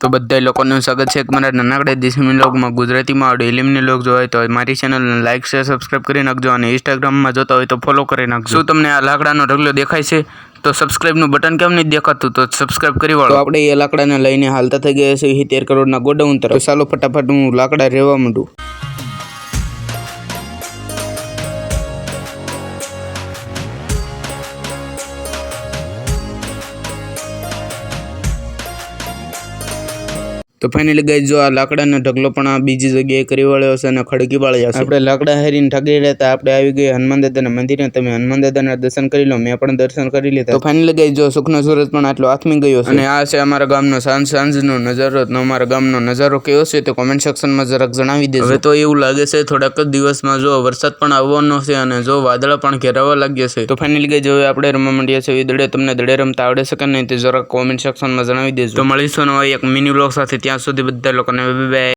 તો બધા લોકોનું સ્વાગત છે મારા નાનકડા દેશી વ્લોગમાં। ગુજરાતીમાં ડેઈલી વ્લોગ જોવા હોય તો મારી ચેનલને લાઈક શેર સબસ્ક્રાઇબ કરી નાખજો અને ઇન્સ્ટાગ્રામમાં જોતા હોય તો ફોલો કરી નાખજો। શું તમને આ લાકડાનો ઢગલો દેખાય છે? તો સબસ્ક્રાઇબનું બટન કેમ નહીં દેખાતું? તો સબસ્ક્રાઇબ કરી વાળો। તો આપણે એ લાકડાને લઈને હાલતા થઈ ગયા છે 13 કરોડના ગોડાઉન તરફ। તો ચાલો ફટાફટ હું લાકડા રહેવા માંડું। तो फाइनली गाइस जो आ लाकडाનો ઢગલો પણ આ બીજી જગ્યાએ કરી વાળ્યો છે અને ખડકી વાળ્યા છે। આપણે લાકડા હેરીને ઠગી લેતા આપણે આવી ગયા હનુમાન દાદાના મંદિરે। તમે હનુમાન દાદાના દર્શન કરી લો, મેં પણ દર્શન કરી લીધા। તો ફાઇનલી ગાइस જો સુખનો સૂરજ પણ આટલો આથમી ગયો છે અને આ છે અમારા ગામનો સાંજનો નજારો। અમારા ગામનો નજારો કેવો છે તો કોમેન્ટ સેક્શનમાં જરાક જણાવી દેજો। હવે તો એવું લાગે છે થોડાક જ દિવસમાં જો વરસાદ પણ આવવાનો છે અને જો વાદળા પણ ઘેરાવા લાગ્યા છે। તો ફાઇનલી ગાइस હવે આપણે રમવા માંડ્યા છે દડે। તમને દડે રમતા આવડે છે કે નહીં તે જરાક કોમેન્ટ સેક્શનમાં જણાવી દેજો। તો મળીશું નવા એક મિની વ્લોગ સાથે, ત્યાં સુધી બધા લોકોને બાય બાય।